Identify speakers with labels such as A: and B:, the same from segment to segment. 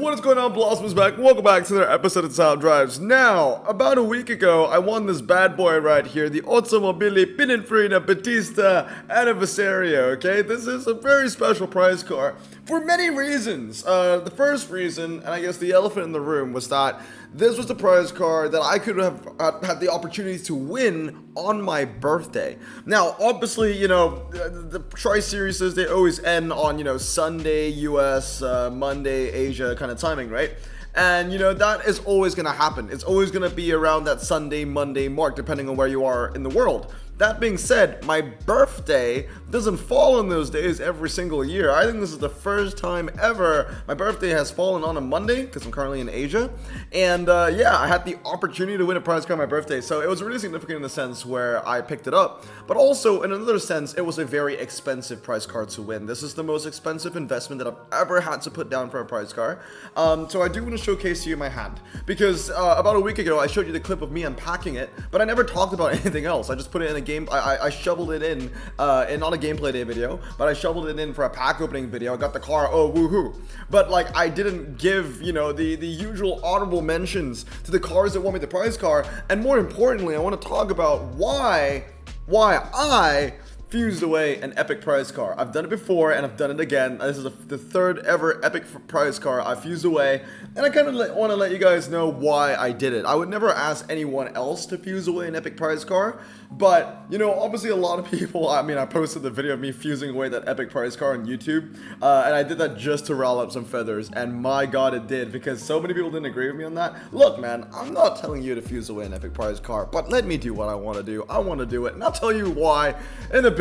A: what is going on, Blossoms back? Welcome back to another episode of Sound Drives. Now, about a week ago, I won this bad boy right here, the Automobili Pininfarina Battista Anniversario, okay? This is a very special prize car for many reasons. The first reason, and I guess the elephant in the room, was that this was the prize car that I could have had the opportunity to win on my birthday. Now, obviously, you know, the Tri-Series, they always end on, you know, Sunday, US, Monday, Asia kind of timing, right? And, you know, that is always going to happen. It's always going to be around that Sunday, Monday mark, depending on where you are in the world. That being said, my birthday doesn't fall on those days every single year. I think this is the first time ever my birthday has fallen on a Monday, because I'm currently in Asia. And yeah, I had the opportunity to win a prize car on my birthday, so it was really significant in the sense where I picked it up. But also, in another sense, it was a very expensive prize car to win. This is the most expensive investment that I've ever had to put down for a prize car. So I do want to showcase to you my hand, because about a week ago, I showed you the clip of me unpacking it, but I never talked about anything else. I just put it in a game. I shoveled it in not a gameplay day video, but I shoveled it in for a pack opening video. I got the car, oh woohoo. But like, I didn't give, you know, the usual honorable mentions to the cars that won me the prize car. And more importantly, I want to talk about why I fused away an epic prize car. I've done it before and I've done it again. This is the third ever epic prize car I fused away, and I kind of want to let you guys know why I did it. I would never ask anyone else to fuse away an epic prize car, but you know, obviously a lot of people, I mean, I posted the video of me fusing away that epic prize car on YouTube, and I did that just to rile up some feathers, and my god it did, because so many people didn't agree with me on that. Look man, I'm not telling you to fuse away an epic prize car, but let me do what I want to do. I want to do it, and I'll tell you why in a bit.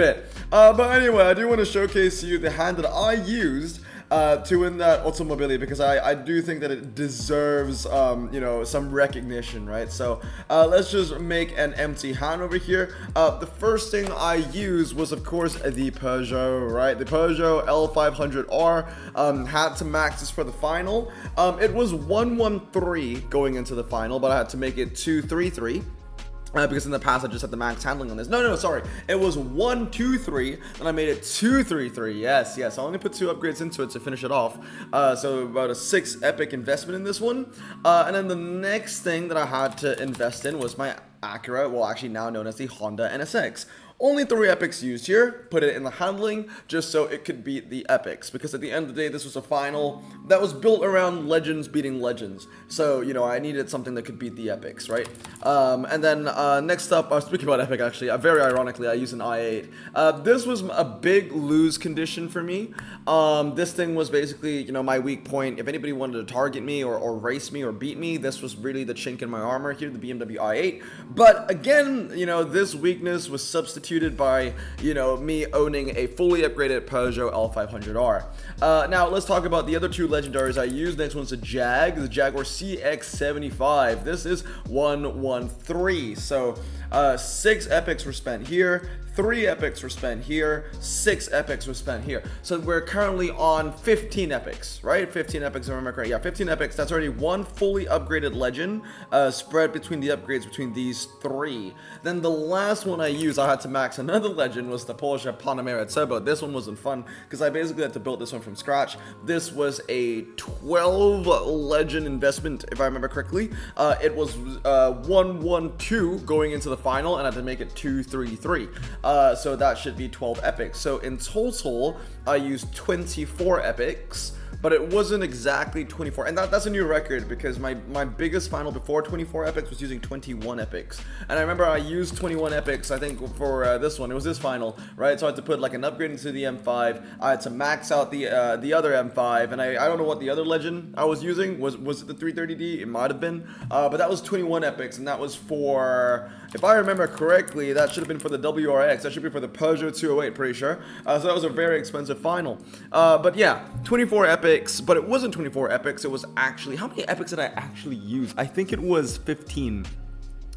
A: But anyway, I do want to showcase to you the hand that I used to win that Automobili, because I do think that it deserves, you know, some recognition, right? So let's just make an empty hand over here. The first thing I used was, of course, the Peugeot, right? The Peugeot L500R. Had to max this for the final. It was 113 going into the final, but I had to make it 233. Because in the past I just had the max handling on this. No, sorry. It was 123, and I made it 233. Yes. I only put 2 upgrades into it to finish it off. So about a 6 epic investment in this one. And then the next thing that I had to invest in was my Acura, well, actually now known as the Honda NSX. Only 3 epics used here. Put it in the handling just so it could beat the epics, because at the end of the day, this was a final that was built around legends beating legends. So, you know, I needed something that could beat the epics, right? And then next up, speaking about epic, actually, very ironically, I used an i8. This was a big lose condition for me. This thing was basically, you know, my weak point. If anybody wanted to target me or race me or beat me, this was really the chink in my armor here, the BMW i8. But again, you know, this weakness was substituted by, you know, me owning a fully upgraded Peugeot L500R. Now let's talk about the other 2 legendaries I used. Next one's the Jaguar CX-75. This is 113. So 6 epics were spent here, 3 epics were spent here, 6 epics were spent here. So we're currently on 15 epics, right? 15 epics, if I remember correctly. Yeah, 15 epics. That's already 1 fully upgraded legend spread between the upgrades between these 3. Then the last one I used, I had to max another legend, was the Porsche Panamera Turbo. This one wasn't fun because I basically had to build this one from scratch. This was a 12 legend investment, if I remember correctly. It was 112 going into the final, and I had to make it 233. So that should be 12 epics. So in total, I used 24 epics, but it wasn't exactly 24, and that's a new record, because my biggest final before 24 epics was using 21 epics, and I remember I used 21 epics, I think, for this one. It was this final, right? So I had to put like an upgrade into the M5, I had to max out the other M5, and I don't know what the other legend I was using was it the 330D? It might have been, but that was 21 epics, and that was for, if I remember correctly, that should have been for the WRX, that should be for the Peugeot 208, pretty sure. So that was a very expensive final, but yeah, 24 epics. But it wasn't 24 epics, it was actually, how many epics did I actually use? I think it was 15.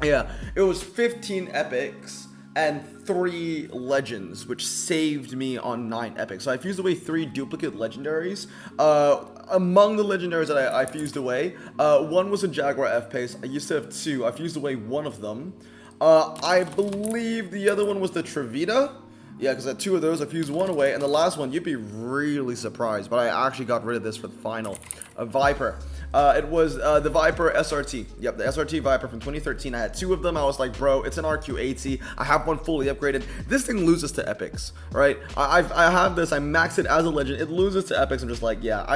A: Yeah, it was 15 epics and 3 legends, which saved me on 9 epics. So I fused away 3 duplicate legendaries. Among the legendaries that I fused away, one was a Jaguar F-Pace. I used to have 2. I fused away one of them. I believe the other one was the Trevita. Yeah, because at 2 of those, I fused 1 away, and the last one, you'd be really surprised, but I actually got rid of this for the final. A Viper. It was the Viper SRT. Yep, the SRT Viper from 2013. I had 2 of them. I was like, bro, it's an RQ80. I have one fully upgraded. This thing loses to epics, right? I have this. I maxed it as a legend. It loses to epics. I'm just like, yeah,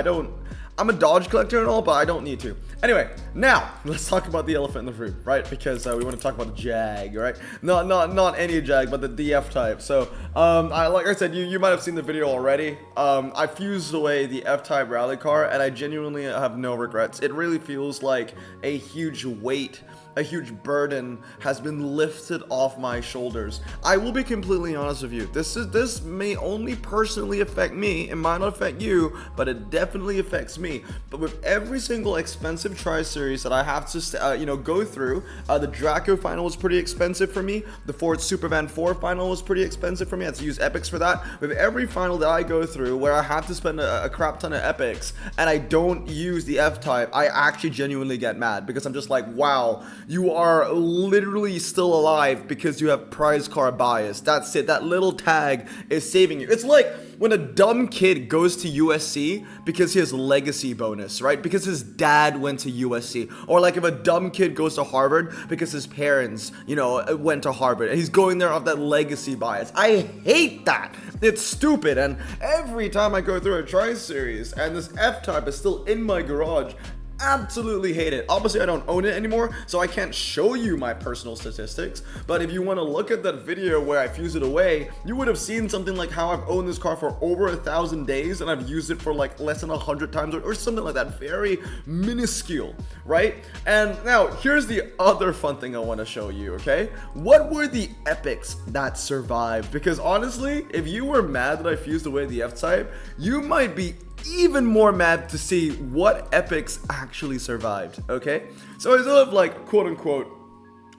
A: I'm a dodge collector and all, but I don't need to. Anyway, now let's talk about the elephant in the room, right? Because we want to talk about the Jag, right? Not any Jag, but the DF type. So, like I said, you might have seen the video already. I fused away the F-type rally car, and I genuinely have no regrets. It really feels like a huge weight, a huge burden has been lifted off my shoulders. I will be completely honest with you. This may only personally affect me. It might not affect you, but it definitely affects me. But with every single expensive tri-series that I have to, go through, the Draco final was pretty expensive for me. The Ford Supervan 4 final was pretty expensive for me. I had to use epics for that. With every final that I go through where I have to spend a crap ton of epics and I don't use the F-type, I actually genuinely get mad because I'm just like, wow, you are literally still alive because you have prize car bias. That's it. That little tag is saving you. It's like when a dumb kid goes to USC because he has legacy bonus, right? Because his dad went to USC. Or like if a dumb kid goes to Harvard because his parents, went to Harvard. And he's going there off that legacy bias. I hate that. It's stupid. And every time I go through a tri-series and this F-type is still in my garage, absolutely hate it. Obviously, I don't own it anymore, so I can't show you my personal statistics. But if you want to look at that video where I fuse it away, you would have seen something like how I've owned this car for over 1,000 days and I've used it for like less than 100 times or something like that. Very minuscule, right? And now here's the other fun thing I want to show you, okay? What were the epics that survived? Because honestly, if you were mad that I fused away the F-type, you might be even more mad to see what epics actually survived, okay? So I still have like quote-unquote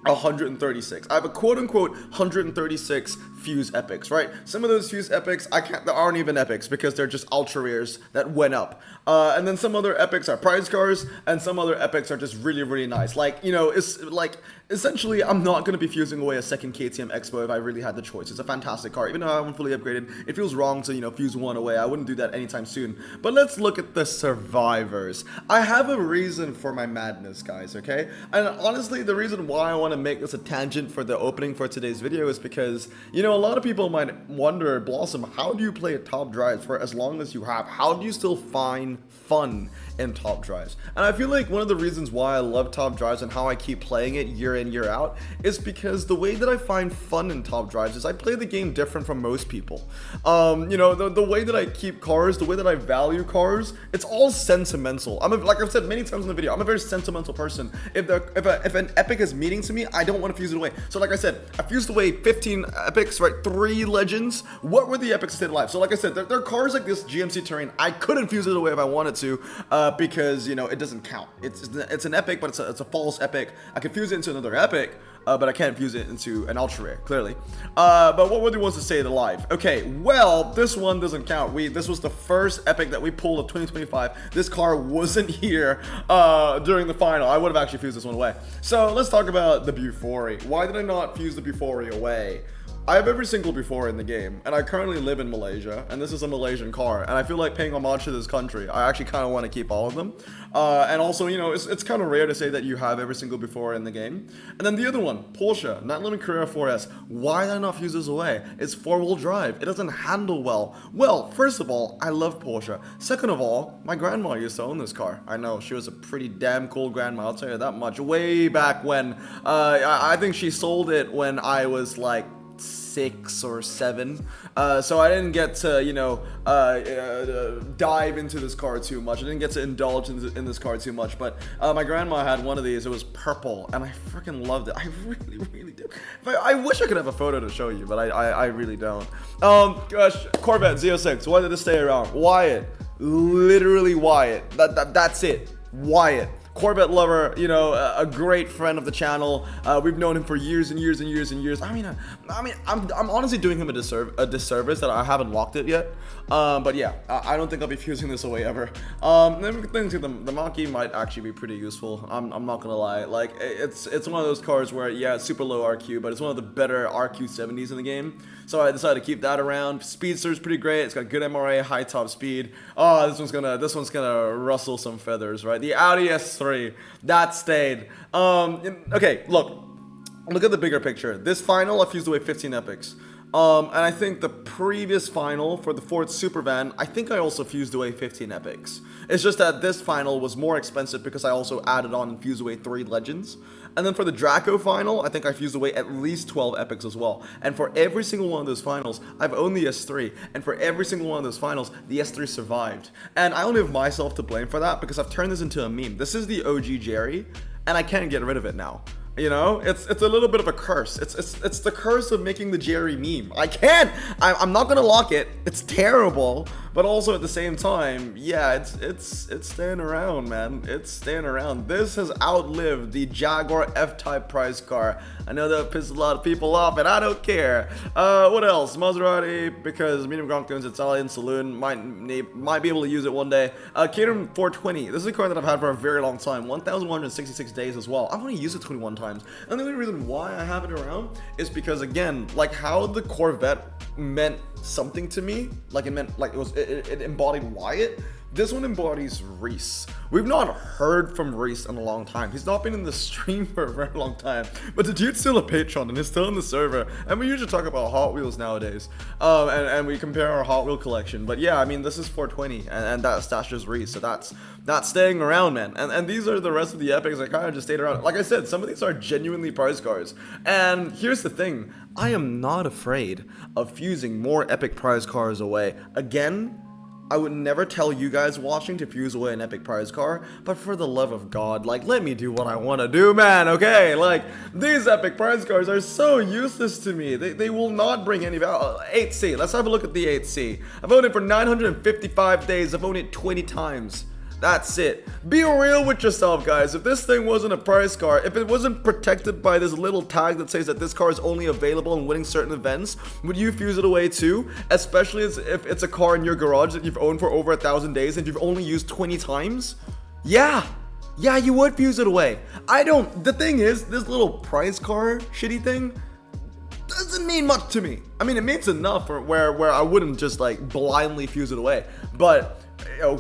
A: 136. I have a quote-unquote 136 fuse epics, right? Some of those fuse epics there aren't even epics because they're just ultra rares that went up. And then some other epics are prize cars, and some other epics are just really, really nice. Like, it's like essentially I'm not going to be fusing away a second KTM Expo if I really had the choice. It's a fantastic car. Even though I haven't fully upgraded, it feels wrong to, fuse one away. I wouldn't do that anytime soon. But let's look at the survivors. I have a reason for my madness, guys, okay? And honestly, the reason why I want to make this a tangent for the opening for today's video is because, a lot of people might wonder, Blossom, how do you play at top drives for as long as you have? How do you still find fun in top drives? And I feel like one of the reasons why I love top drives and how I keep playing it year in, year out is because the way that I find fun in top drives is I play the game different from most people. The way that I keep cars, the way that I value cars, it's all sentimental. Like I've said many times in the video, I'm a very sentimental person. If an epic is meaning to me, I don't want to fuse it away. So like I said, I fused away 15 epics, right? 3 legends. What were the epics that stayed alive? So like I said, there are cars like this GMC Terrain. I couldn't fuse it away if I wanted to, because it doesn't count. It's an epic, but it's a false epic. I could fuse it into another epic, but I can't fuse it into an ultra rare, clearly. But what were the ones that stayed alive? Okay, well, this one doesn't count. This was the first epic that we pulled of 2025. This car wasn't here during the final. I would have actually fused this one away. So let's talk about the Bufori. Why did I not fuse the Bufori away? I have every single Bufori in the game, and I currently live in Malaysia, and this is a Malaysian car, and I feel like paying homage to this country. I actually kind of want to keep all of them. And also, it's kind of rare to say that you have every single Bufori in the game. And then the other one, Porsche, 911 Carrera 4S. Why did I not fuse this away? It's 4-wheel drive. It doesn't handle well. Well, first of all, I love Porsche. Second of all, my grandma used to own this car. I know, she was a pretty damn cool grandma, I'll tell you that much. Way back when, I think she sold it when I was like 6 or 7, so I didn't get to dive into this car too much. I didn't get to indulge in this car too much, but my grandma had one of these. It was purple and I freaking loved it. I really did. I wish I could have a photo to show you, but I really don't. Gosh, Corvette Z06, why did it stay around? Wyatt, literally Wyatt. That's it. Wyatt. Corvette lover, you know, a great friend of the channel. We've known him for years and years and years and years. I'm honestly doing him a disservice that I haven't locked it yet. But yeah, I don't think I'll be fusing this away ever. Then we think the Maki might actually be pretty useful. I'm not gonna lie. Like, it's one of those cars where, yeah, it's super low RQ, but it's one of the better RQ70s in the game. So I decided to keep that around. Speedster's pretty great. It's got good MRA, high top speed. Oh, this one's gonna rustle some feathers, right? The Audi S3, that stayed. Okay, look at the bigger picture. This final, I fused away 15 epics. And I think the previous final for the Ford Supervan, I think I also fused away 15 epics. It's just that this final was more expensive because I also added on and fused away 3 legends. And then for the Draco final, I think I fused away at least 12 epics as well. And for every single one of those finals, I've owned the S3. And for every single one of those finals, the S3 survived. And I only have myself to blame for that because I've turned this into a meme. This is the OG Jerry, and I can't get rid of it now. You know, it's a little bit of a curse. It's the curse of making the Jerry meme. I'm not gonna lock it. It's terrible, but also at the same time, yeah, it's staying around, man. It's staying around. This has outlived the Jaguar F-Type prize car. I know that pissed a lot of people off, and I don't care. What else? Maserati, because medium Gronkton's Italian saloon might be able to use it one day. Caterham 420. This is a car that I've had for a very long time. 1,166 days as well. I've only used it 21 times. And the only reason why I have it around is because, again, like how the Corvette meant something to me, like it embodied Wyatt. This one embodies Reese. We've not heard from Reese in a long time. He's not been in the stream for a very long time, but the dude's still a patron and he's still in the server. And we usually talk about Hot Wheels nowadays, and we compare our Hot Wheel collection. But yeah, I mean, this is 420, and that's just Reese. So that's staying around, man. And these are the rest of the epics that kind of just stayed around. Like I said, some of these are genuinely prize cars. And here's the thing: I am not afraid of fusing more epic prize cars away. Again, I would never tell you guys watching to fuse away an epic prize car, but for the love of God, like, let me do what I want to do, man, okay? Like, these epic prize cars are so useless to me. They will not bring any value. 8C, let's have a look at the 8C. I've owned it for 955 days. I've owned it 20 times. That's it. Be real with yourself, guys. If this thing wasn't a prize car, if it wasn't protected by this little tag that says that this car is only available in winning certain events, would you fuse it away too? Especially if it's a car in your garage that you've owned for over 1,000 days and you've only used 20 times? Yeah, you would fuse it away. The thing is, this little prize car shitty thing doesn't mean much to me. I mean, it means enough for where I wouldn't just like blindly fuse it away, but no,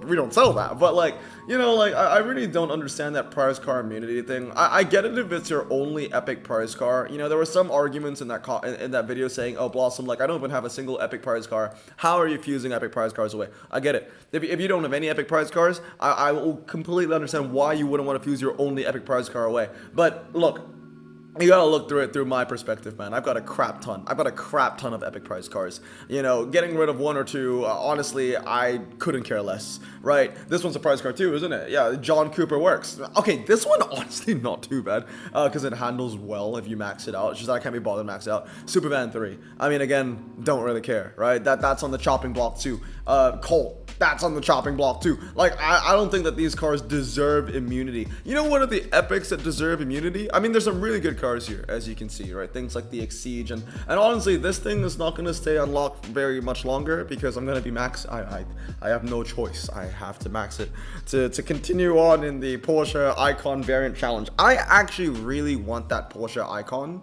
A: we don't sell that. But like, you know, like I really don't understand that prize car immunity thing. I get it if it's your only epic prize car. You know, there were some arguments in that video saying, oh, Blossom, like, I don't even have a single epic prize car. How are you fusing epic prize cars away? I get it. If you don't have any epic prize cars, I will completely understand why you wouldn't want to fuse your only epic prize car away. But look, you gotta look through it through my perspective, man. I've got a crap ton of epic prize cars. You know, getting rid of one or two, honestly, I couldn't care less, right? This one's a prize car too, isn't it? Yeah, John Cooper works. Okay, this one, honestly, not too bad, because it handles well if you max it out. It's just that I can't be bothered to max it out. Supervan 3. I mean, again, don't really care, right? That's on the chopping block too. Colt. That's on the chopping block too. Like, I don't think that these cars deserve immunity. You know what are the epics that deserve immunity? I mean, there's some really good cars here, as you can see, right? Things like the Exige, and honestly, this thing is not going to stay unlocked very much longer because I'm going to be max. I have no choice. I have to max it to continue on in the Porsche Icon variant challenge. I actually really want that Porsche Icon.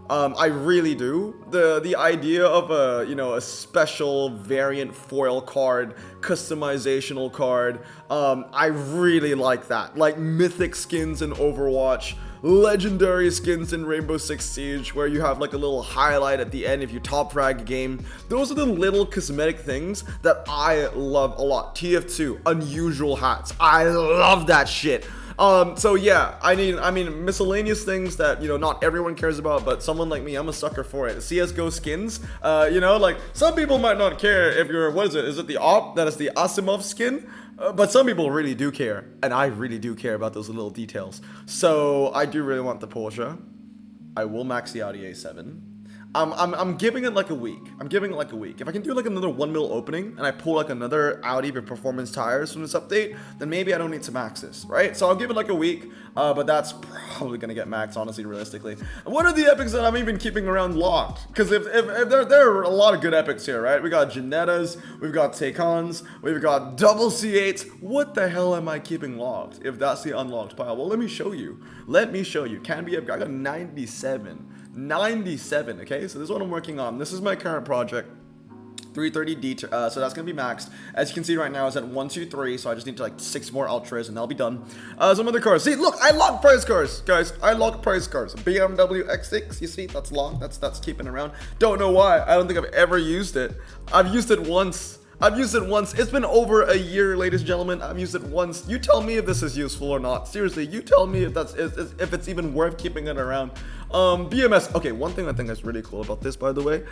A: I really do. The idea of a special variant foil card, customizational card, I really like that. Like mythic skins in Overwatch, legendary skins in Rainbow Six Siege, where you have like a little highlight at the end if you top frag a game. Those are the little cosmetic things that I love a lot. TF2, unusual hats. I love that shit. So yeah, I mean, miscellaneous things that, not everyone cares about, but someone like me, I'm a sucker for it. CSGO skins, like, some people might not care if you're, what is it? Is it the AWP that is the Asimov skin? But some people really do care, and I really do care about those little details. So I do really want the Porsche. I will max the Audi A7. I'm giving it like a week. I'm giving it like a week. If I can do like another 1 mil opening and I pull like another Audi performance tires from this update, then maybe I don't need to max this, right? So I'll give it like a week, but that's probably gonna get maxed, honestly, realistically. And what are the epics that I'm even keeping around locked? Because if there are a lot of good epics here, right? We got Janettas, we've got Taycons, we've got double C8s. What the hell am I keeping locked if that's the unlocked pile? Well, let me show you. Let me show you. Can be upgraded. I got 97. 97, okay? So this is what I'm working on. This is my current project. 330D, so that's gonna be maxed. As you can see right now, it's at 123, so I just need to like 6 more ultras and that'll be done. Some other cars. See, look, I lock price cars, guys. I lock price cars. BMW X6, you see, that's locked. That's keeping around. Don't know why. I don't think I've ever used it. I've used it once. It's been over a year, ladies and gentlemen. I've used it once. You tell me if this is useful or not. Seriously, you tell me if it's even worth keeping it around. BMS. Okay, one thing I think that's really cool about this, by the way,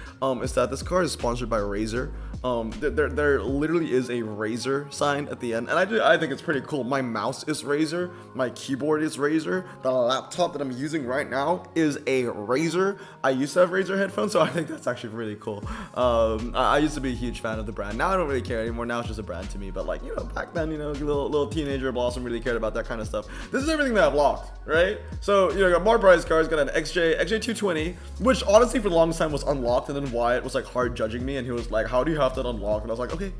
A: is that this car is sponsored by Razer. There literally is a Razer sign at the end, and I think it's pretty cool. My mouse is Razer, my keyboard is Razer, the laptop that I'm using right now is a Razer. I used to have Razer headphones, so I think that's actually really cool. I used to be a huge fan of the brand. Now I don't really care anymore. Now it's just a brand to me. But like, you know, back then, you know, little teenager Blossom really cared about that kind of stuff. This is everything that I've locked, right? So, you know, got more prize cars, got an XJ220, which honestly for the longest time was unlocked, and then Wyatt was like hard judging me, and he was like, how do you have that unlocked? And I was like, okay,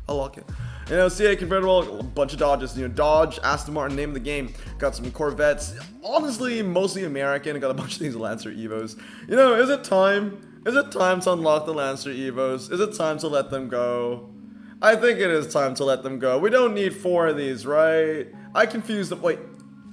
A: I'll lock it. You know, CA convertible, a bunch of Dodges, you know, Dodge, Aston Martin, name of the game. Got some Corvettes, honestly mostly American. I got a bunch of these Lancer Evos. You know, is it time? Is it time to unlock the Lancer Evos? Is it time to let them go? I think it is time to let them go. We don't need 4 of these, right? I confused them. Wait,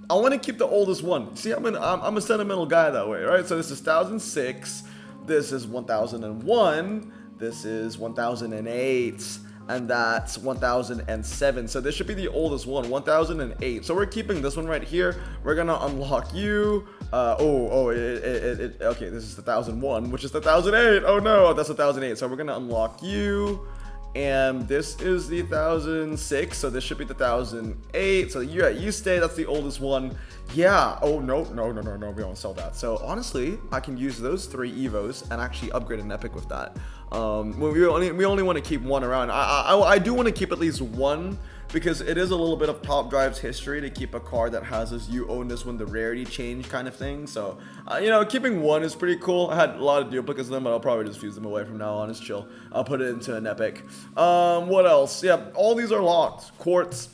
A: I want to keep the oldest one. See, I'm a sentimental guy that way, right? So this is 1006. This is 1001. This is 1008. And that's 1007. So this should be the oldest one, 1008. So we're keeping this one right here. We're gonna unlock you. Okay, this is the 1001, which is the 1008. Oh no, that's the 1008. So we're gonna unlock you. And this is the 1006, so this should be the 1008. So yeah, you stay, that's the oldest one. Yeah, oh no, we don't sell that. So honestly, I can use those 3 Evos and actually upgrade an Epic with that. We only want to keep 1 around. I do want to keep at least 1, because it is a little bit of Top Drive's history to keep a car that has this you own this when the rarity change kind of thing. So, you know, keeping 1 is pretty cool. I had a lot of duplicates of them, but I'll probably just fuse them away from now on. It's chill. I'll put it into an Epic. What else? Yeah, all these are locked. Quartz,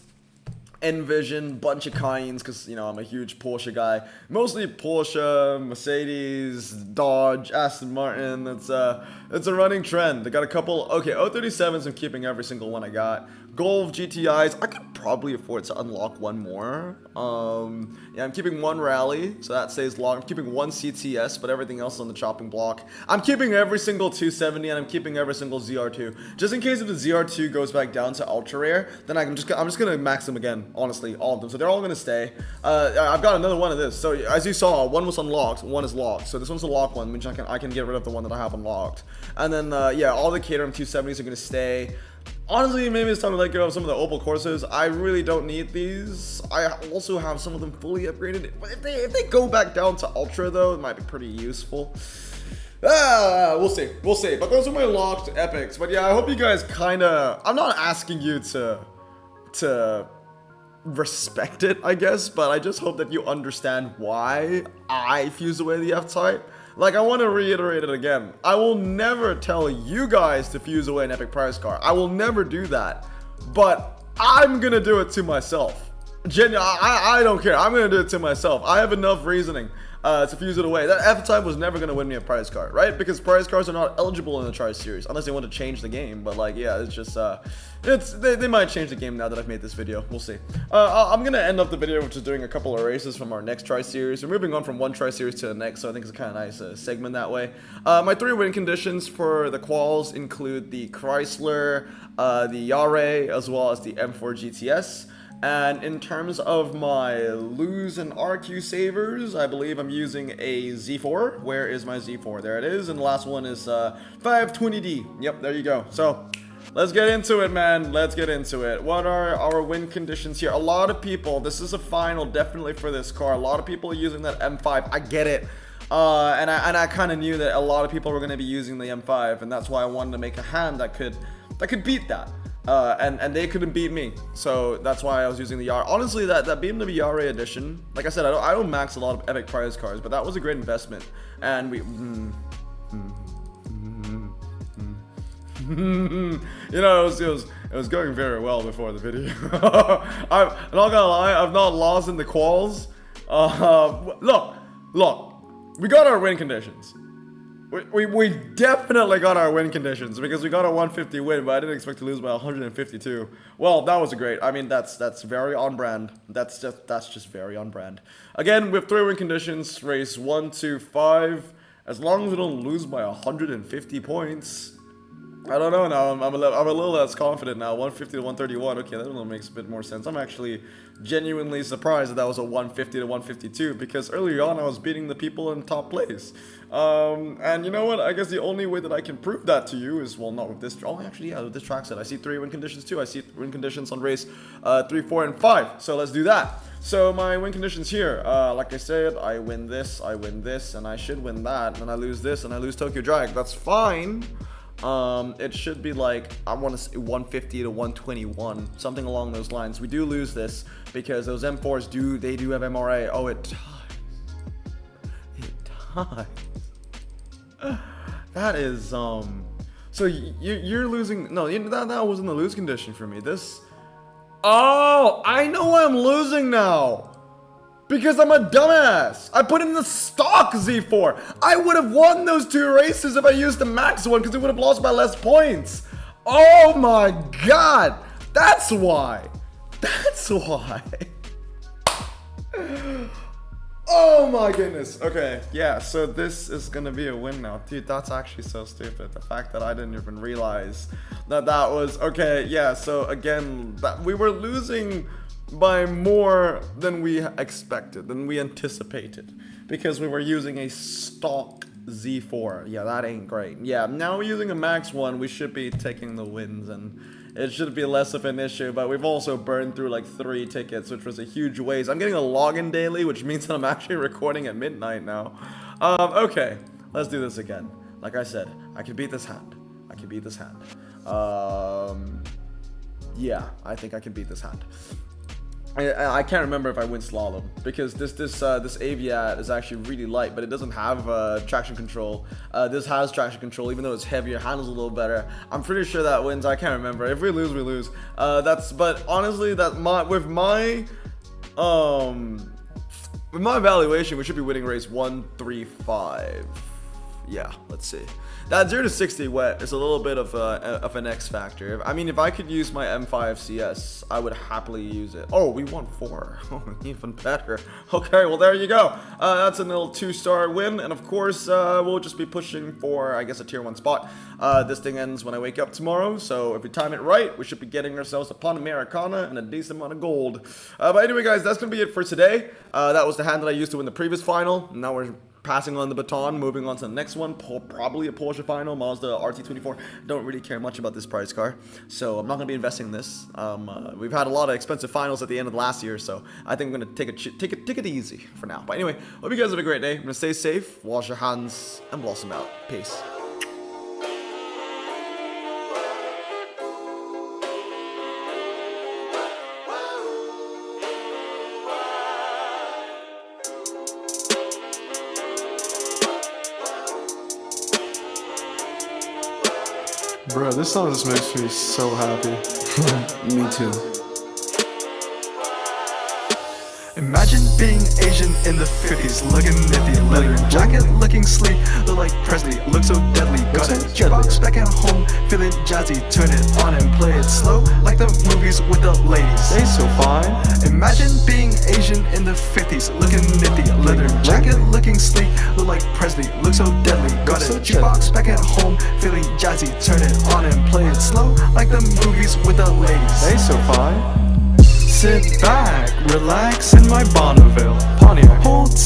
A: Envision, bunch of Cayennes, because, you know, I'm a huge Porsche guy. Mostly Porsche, Mercedes, Dodge, Aston Martin. It's a running trend. I got a couple. Okay, 037s, I'm keeping every single one I got. Golf GTIs, I could probably afford to unlock 1 more. Yeah, I'm keeping 1 Rally, so that stays locked. I'm keeping 1 CTS, but everything else is on the chopping block. I'm keeping every single 270, and I'm keeping every single ZR2. Just in case if the ZR2 goes back down to ultra rare, then I'm just gonna max them again, honestly, all of them. So they're all gonna stay. I've got another one of this. So as you saw, 1 was unlocked, 1 is locked. So this one's a locked one, which I can get rid of the one that I have unlocked. And then, yeah, all the Caterham 270s are gonna stay. Honestly, maybe it's time to let go of some of the Opel Corsas. I really don't need these. I also have some of them fully upgraded. But if they go back down to Ultra, though, it might be pretty useful. We'll see. We'll see. But those are my locked epics. But yeah, I hope you guys kind of... I'm not asking you to respect it, I guess. But I just hope that you understand why I fuse away the F-Type. Like, I want to reiterate it again. I will never tell you guys to fuse away an epic prize car. I will never do that. But I'm going to do it to myself. I don't care. I'm going to do it to myself. I have enough reasoning to fuse it away. That F-Type was never going to win me a prize car, right? Because prize cars are not eligible in the Tri Series unless they want to change the game. But like, yeah, it's just, they might change the game now that I've made this video. We'll see. I'm going to end up the video with just doing a couple of races from our next Tri Series. We're moving on from one Tri Series to the next, so I think it's a kind of nice segment that way. My 3 win conditions for the quals include the Chrysler, the Yare, as well as the M4 GTS. And in terms of my lose and RQ savers, I believe I'm using a Z4. Where is my Z4? There it is. And the last one is 520D. Yep, there you go. So let's get into it, man. Let's get into it. What are our win conditions here? A lot of people, this is a final definitely for this car. A lot of people are using that M5. I get it. And I kind of knew that a lot of people were going to be using the M5, and that's why I wanted to make a hand that could beat that. And they couldn't beat me, so that's why I was using the Yara. Honestly, that BMW Yara edition, like I said, I don't max a lot of epic prize cards, but that was a great investment. And we, you know, it was going very well before the video. I'm not gonna lie, I've not lost in the quals. Look, we got our win conditions. We definitely got our win conditions because we got a 150 win, but I didn't expect to lose by 152. Well, that was great. I mean, that's very on brand. That's just very on brand. Again, with 3 win conditions, race 1 to 5. As long as we don't lose by 150 points. I don't know now. I'm a little less confident now. 150 to 131. Okay, that one makes a bit more sense. I'm actually genuinely surprised that was a 150 to 152 because earlier on I was beating the people in top place. And you know what? I guess the only way that I can prove that to you is, well, not with this. Oh, actually, yeah, with this track set. I see 3 win conditions too. I see win conditions on race 3, 4, and 5. So let's do that. So my win conditions here, like I said, I win this, and I should win that, and I lose this, and I lose Tokyo Drag. That's fine. It should be like, I want to say 150 to 121, something along those lines. We do lose this because those M4s do have MRA. Oh, it ties. That is, so you're losing, no, that wasn't the lose condition for me. Oh, I know why I'm losing now. Because I'm a dumbass. I put in the stock Z4. I would have won those 2 races if I used the max one because it would have lost by less points. Oh my god. That's why. Oh my goodness. Okay, yeah, so this is gonna be a win now. Dude, that's actually so stupid. The fact that I didn't even realize that was, okay, yeah, so again, we were losing by more than we expected, than we anticipated, because we were using a stock Z4. Yeah, that ain't great. Yeah, now we're using a max one. We should be taking the wins, and it should be less of an issue, but we've also burned through like 3 tickets, which was a huge waste. I'm getting a login daily, which means that I'm actually recording at midnight now. Okay, let's do this again. Like I said, I can beat this hand. Yeah, I think I can beat this hand. I can't remember if I win slalom because this Aviat is actually really light, but it doesn't have traction control. This has traction control, even though it's heavier, handles a little better. I'm pretty sure that wins. I can't remember. If we lose, we lose. But honestly, with my evaluation, we should be winning race 1, 3, 5. Yeah, let's see. That 0 to 60 wet is a little bit of an X factor. I mean, if I could use my M5 CS, I would happily use it. Oh, we won 4. Oh, even better. Okay, well, there you go. That's a little 2-star win. And of course, we'll just be pushing for, I guess, a tier 1 spot. This thing ends when I wake up tomorrow. So if we time it right, we should be getting ourselves a Panamericana and a decent amount of gold. But anyway, guys, that's going to be it for today. That was the hand that I used to win the previous final. Now we're passing on the baton, moving on to the next one, probably a Porsche final, Mazda RT24. Don't really care much about this prize car, so I'm not going to be investing in this. We've had a lot of expensive finals at the end of last year, so I think I'm going to take it easy for now. But anyway, hope you guys have a great day. I'm going to stay safe, wash your hands, and blossom out. Peace.
B: Bro, this song just makes me so happy.
C: Me too.
D: Imagine being Asian in the 50s, looking nifty, leather jacket, looking sleek, look like Presley, look so deadly, got a jukebox back at home, feeling jazzy, turn it on and play it slow, like the movies with the ladies.
B: They so fine.
D: Imagine being Asian in the 50s, looking nifty, leather jacket, looking sleek, look like Presley, look so deadly, got a jukebox back at home, feeling jazzy, turn it on and play it slow, like the movies with the ladies.
B: They so fine.
D: Sit back, relax in my Bonneville Pontiac. Hold